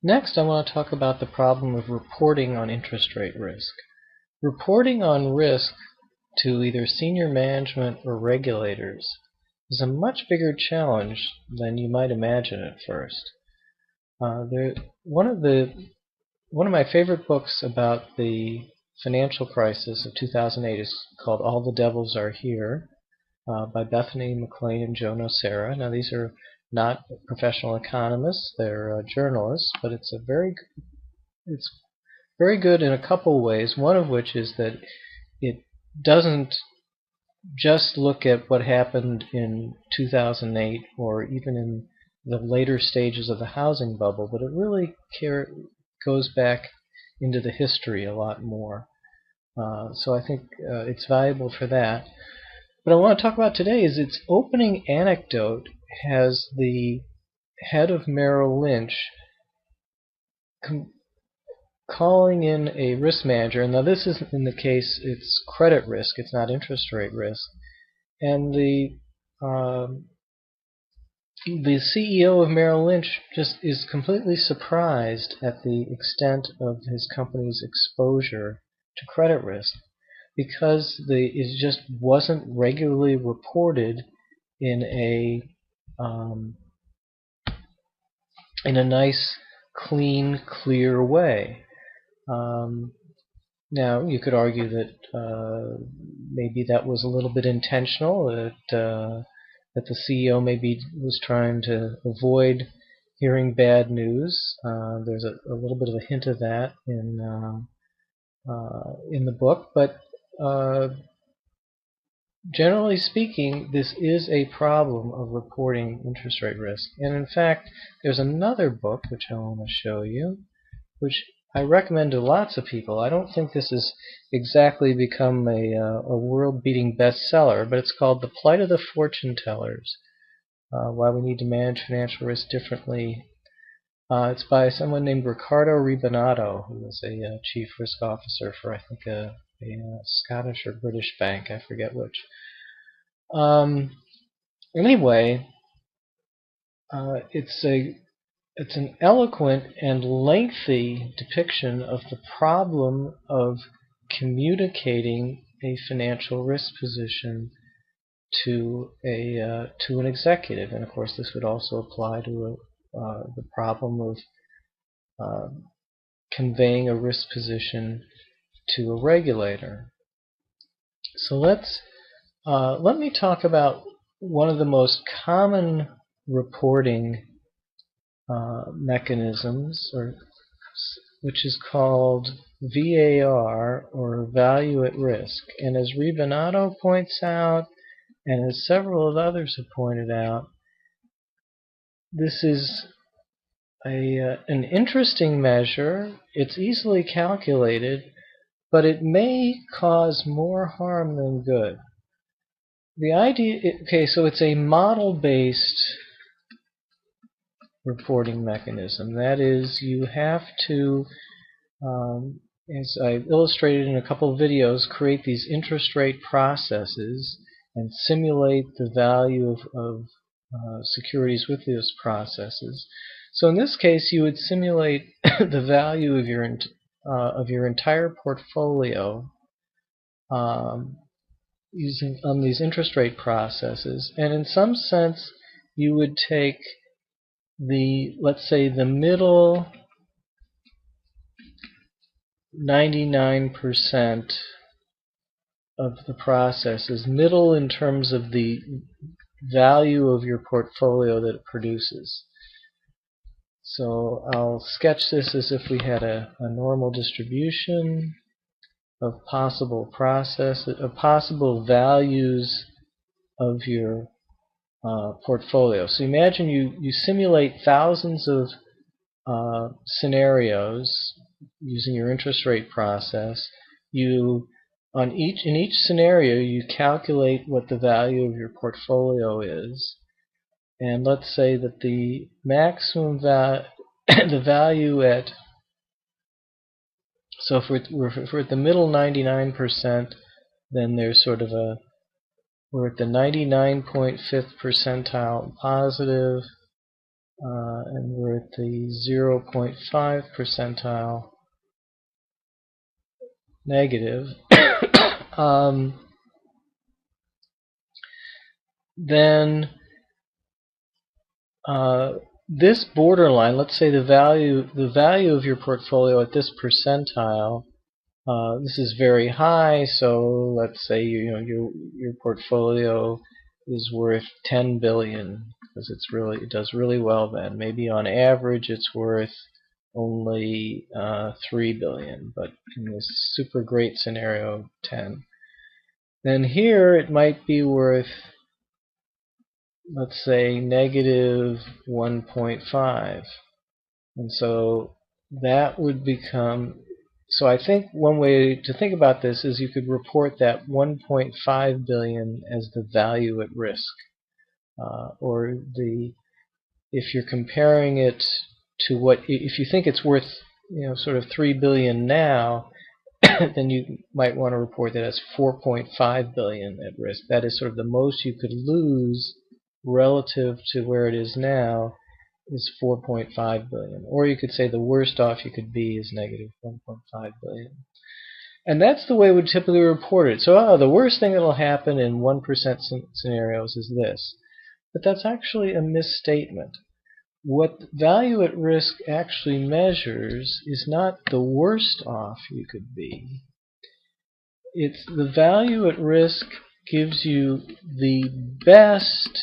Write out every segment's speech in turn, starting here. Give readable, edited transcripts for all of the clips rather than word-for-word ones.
Next, I want to talk about the problem of reporting on interest rate risk. Reporting on risk to either senior management or regulators is a much bigger challenge than you might imagine at first. One of my favorite books about the financial crisis of 2008 is called All the Devils Are Here by Bethany McLean and Joe Nocera. Now, these are not professional economists, they're journalists, but it's very good in a couple ways, one of which is that it doesn't just look at what happened in 2008 or even in the later stages of the housing bubble, but it really goes back into the history a lot more. So I think it's valuable for that. What I want to talk about today is its opening anecdote has the head of Merrill Lynch calling in a risk manager. Now this is, in the case, it's credit risk, it's not interest rate risk. And the CEO of Merrill Lynch just is completely surprised at the extent of his company's exposure to credit risk, because it just wasn't regularly reported in a nice, clean, clear way. Now, you could argue that maybe that was a little bit intentional, that the CEO maybe was trying to avoid hearing bad news. There's a little bit of a hint of that in the book, but generally speaking, this is a problem of reporting interest rate risk. And in fact, there's another book which I want to show you, which I recommend to lots of people. I don't think this has exactly become a world-beating bestseller, but it's called The Plight of the Fortune Tellers, Why We Need to Manage Financial Risk Differently. It's by someone named Riccardo Ribanato, who was a chief risk officer for, I think, a Scottish or British bank, I forget which. Anyway, it's an eloquent and lengthy depiction of the problem of communicating a financial risk position to an executive, and of course this would also apply to the problem of conveying a risk position to a regulator. So let me talk about one of the most common reporting mechanisms, which is called VAR, or value at risk. And as Ribanato points out, and as several of others have pointed out, this is an interesting measure. It's easily calculated, but it may cause more harm than good. The idea, okay, so it's a model-based reporting mechanism. That is, you have to, as I illustrated in a couple of videos, create these interest rate processes and simulate the value of securities with those processes. So in this case, you would simulate the value of your entire portfolio using these interest rate processes, and in some sense, you would take let's say the middle 99% of the processes, middle in terms of the value of your portfolio that it produces. So I'll sketch this as if we had a normal distribution of possible values of your portfolio. So imagine you simulate thousands of scenarios using your interest rate process. In each scenario, you calculate what the value of your portfolio is, and let's say that the maximum the value at, so if we're at the middle 99%, then there's sort of we're at the 99.5th percentile positive, and we're at the 0.5 percentile negative, then this borderline, let's say the value of your portfolio at this percentile, this is very high. So let's say your portfolio is worth 10 billion because it does really well. Then maybe on average it's worth only 3 billion, but in this super great scenario, 10. Then here it might be worth, let's say, negative 1.5. And so that would become, so I think one way to think about this is you could report that 1.5 billion as the value at risk. Or if you're comparing it to if you think it's worth sort of 3 billion now, then you might want to report that as 4.5 billion at risk. That is sort of the most you could lose relative to where it is now is 4.5 billion. Or you could say the worst off you could be is negative 1.5 billion. And that's the way we typically report it. So the worst thing that will happen in 1% scenarios is this. But that's actually a misstatement. What value at risk actually measures is not the worst off you could be. It's the value at risk gives you the best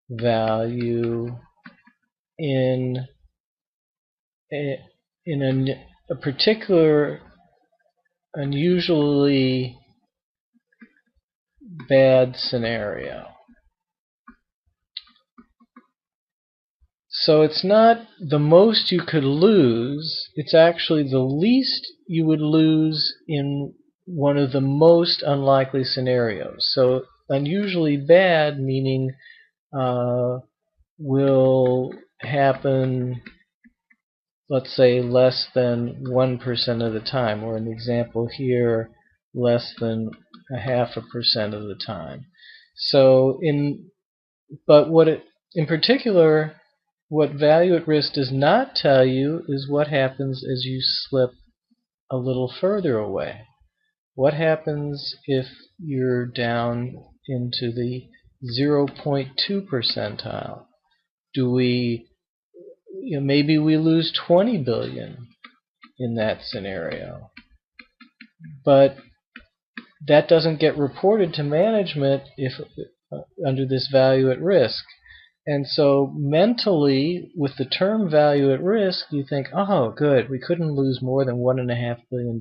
value in a particular unusually bad scenario. So it's not the most you could lose, it's actually the least you would lose in one of the most unlikely scenarios. So unusually bad meaning will happen, let's say, less than 1% of the time, or in the example here, less than 0.5% of the time. So but in particular, what value at risk does not tell you is what happens as you slip a little further away. What happens if you're down into the 0.2 percentile? Maybe we lose 20 billion in that scenario. But that doesn't get reported to management under this value at risk. And so mentally, with the term value at risk, you think, oh, good, we couldn't lose more than $1.5 billion.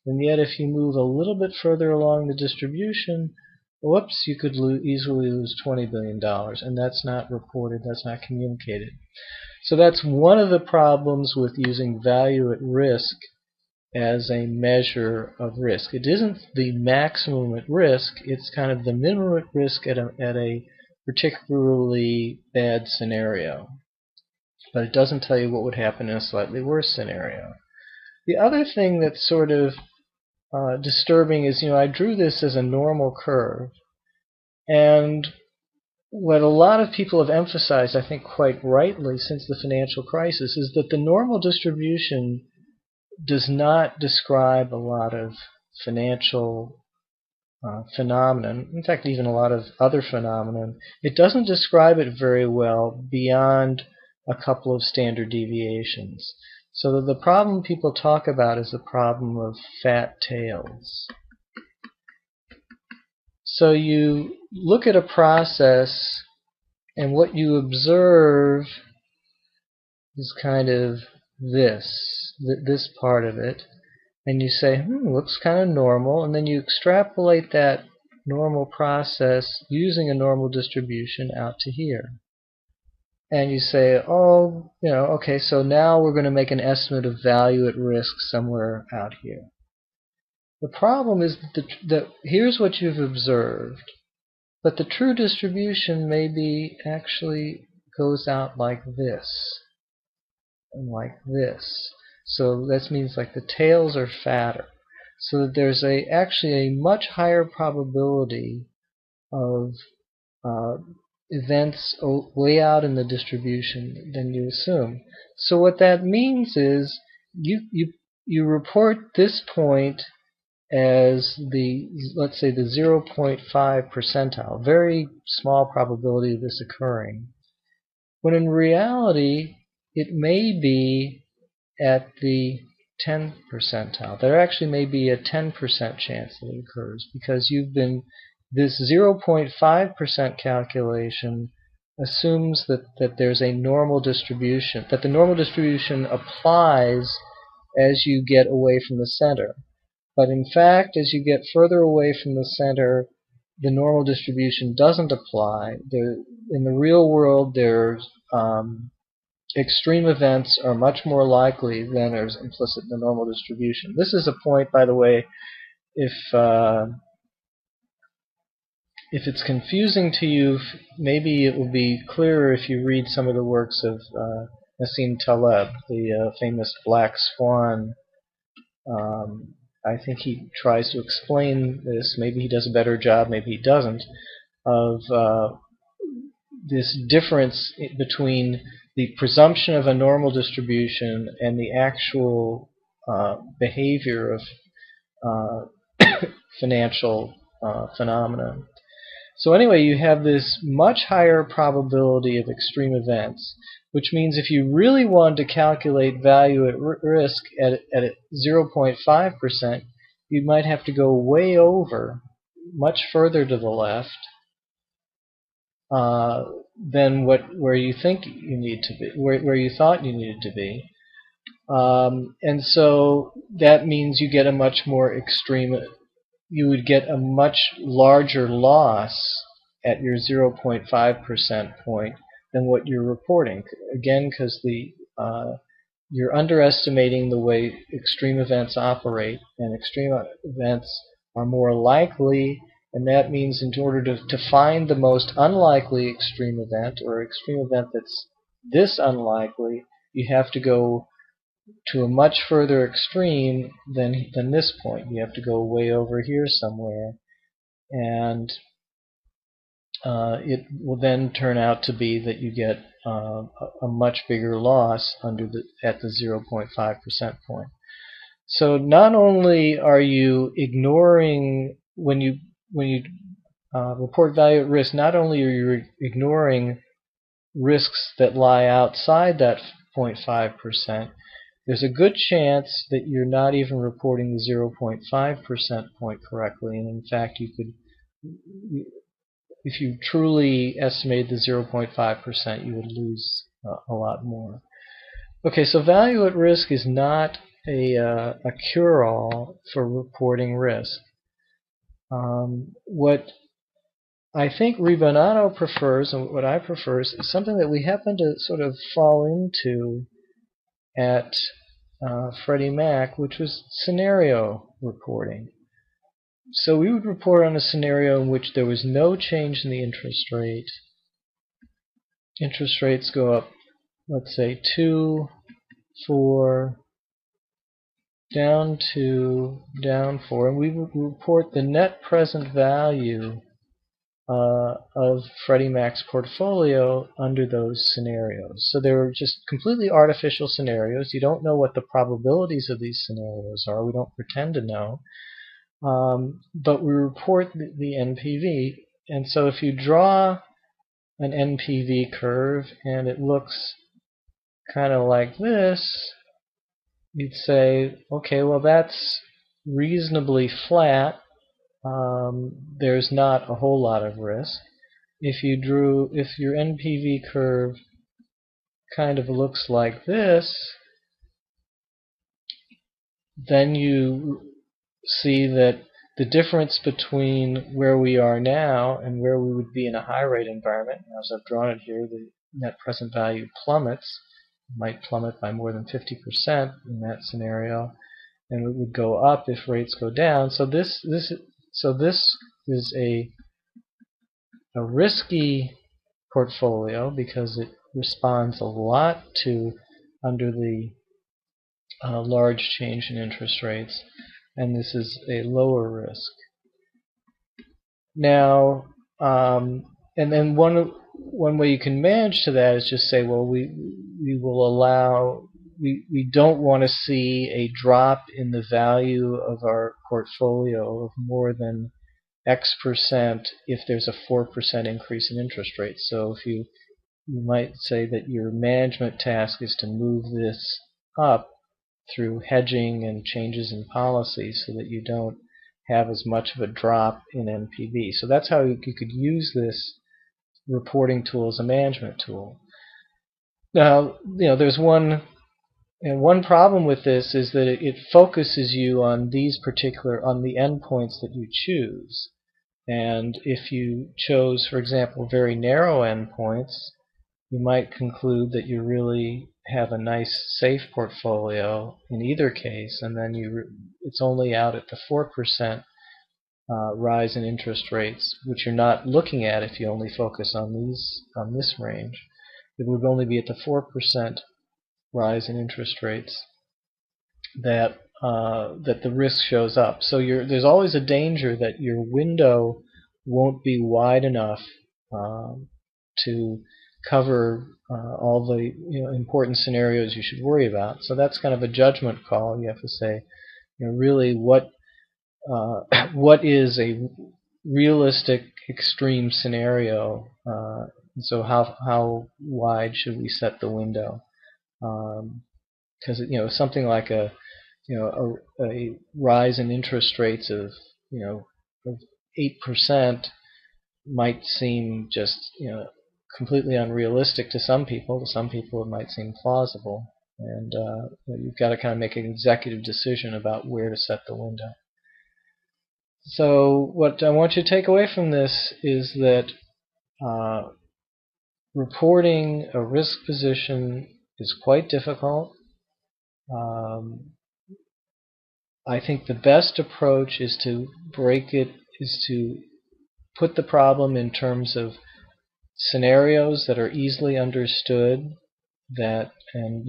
And yet if you move a little bit further along the distribution, whoops, you could easily lose $20 billion. And that's not reported, that's not communicated. So that's one of the problems with using value at risk as a measure of risk. It isn't the maximum at risk, it's kind of the minimum at risk at a particularly bad scenario. But it doesn't tell you what would happen in a slightly worse scenario. The other thing that's sort of disturbing is, I drew this as a normal curve. And what a lot of people have emphasized, I think quite rightly since the financial crisis, is that the normal distribution does not describe a lot of financial phenomenon, in fact even a lot of other phenomenon. It doesn't describe it very well beyond a couple of standard deviations. So the problem people talk about is the problem of fat tails. So you look at a process and what you observe is kind of this part of it. And you say, looks kind of normal, and then you extrapolate that normal process using a normal distribution out to here. And you say, okay, so now we're going to make an estimate of value at risk somewhere out here. The problem is that here's what you've observed, but the true distribution maybe actually goes out like this, and like this. So that means like the tails are fatter. So that there's actually a much higher probability of events way out in the distribution than you assume. So what that means is you report this point as the, let's say, the 0.5 percentile, very small probability of this occurring, when in reality it may be at the 10 percentile. There actually may be a 10% chance that it occurs because this 0.5% calculation assumes that there's a normal distribution, that the normal distribution applies as you get away from the center. But in fact, as you get further away from the center, the normal distribution doesn't apply. In the real world, there's extreme events are much more likely than is implicit in the normal distribution. This is a point, by the way, if it's confusing to you, maybe it will be clearer if you read some of the works of Nassim Taleb, the famous Black Swan. I think he tries to explain this. Maybe he does a better job, maybe he doesn't, of this difference between the presumption of a normal distribution and the actual behavior of financial phenomena. So anyway, you have this much higher probability of extreme events, which means if you really wanted to calculate value at risk at 0.5%, you might have to go way over, much further to the left, than where you think you need to be, where you thought you needed to be. And so that means you get a much more extreme, you would get a much larger loss at your 0.5% point than what you're reporting. Again, because you're underestimating the way extreme events operate, and extreme events are more likely, and that means in order to find the most unlikely extreme event, or extreme event that's this unlikely, you have to go to a much further extreme than this point. You have to go way over here somewhere, and it will then turn out to be that you get a much bigger loss at the 0.5% point. So not only are you ignoring, when you report value at risk, not only are you ignoring risks that lie outside that 0.5%, there's a good chance that you're not even reporting the 0.5% point correctly, and in fact you could, if you truly estimated the 0.5%, you would lose a lot more. Okay, so value at risk is not a cure-all for reporting risk. What I think Ribonado prefers, and what I prefer, is something that we happen to sort of fall into at Freddie Mac, which was scenario reporting. So we would report on a scenario in which there was no change in the interest rate. Interest rates go up, let's say 2, 4, down 2, down 4, and we would report the net present value of Freddie Mac's portfolio under those scenarios. So they were just completely artificial scenarios. You don't know what the probabilities of these scenarios are. We don't pretend to know. But we report the NPV. And so if you draw an NPV curve and it looks kind of like this, you'd say, okay, well that's reasonably flat. There's not a whole lot of risk. If your NPV curve kind of looks like this, then you see that the difference between where we are now and where we would be in a high rate environment, as I've drawn it here, the net present value plummets. It might plummet by more than 50% in that scenario, and it would go up if rates go down. So this is a risky portfolio because it responds a lot to under the large change in interest rates, and this is a lower risk. Now, And then one way you can manage to that is just say, well, we will allow we don't want to see a drop in the value of our portfolio of more than X percent if there's a 4% increase in interest rates. So if you might say that your management task is to move this up through hedging and changes in policy so that you don't have as much of a drop in NPV. So that's how you could use this reporting tool as a management tool. Now, there's one problem with this is that it focuses you on the endpoints that you choose. And if you chose, for example, very narrow endpoints, you might conclude that you really have a nice safe portfolio in either case, and then it's only out at the 4% rise in interest rates, which you're not looking at if you only focus on this range. It would only be at the 4% rise in interest rates that the risk shows up. So there's always a danger that your window won't be wide enough to cover all the important scenarios you should worry about. So that's kind of a judgment call. You have to say, really what is a realistic extreme scenario. So how wide should we set the window? Because something like a rise in interest rates of 8% might seem just completely unrealistic to some people. To some people, it might seem plausible, and you've got to kind of make an executive decision about where to set the window. So what I want you to take away from this is that reporting a risk position is quite difficult. I think the best approach is to put the problem in terms of scenarios that are easily understood, and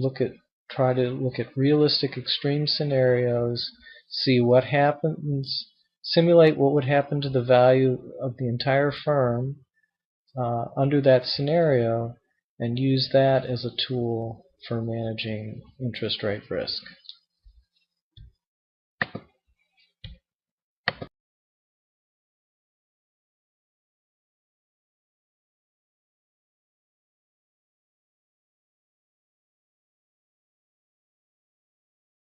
try to look at realistic extreme scenarios, see what happens, simulate what would happen to the value of the entire firm under that scenario, and use that as a tool for managing interest rate risk.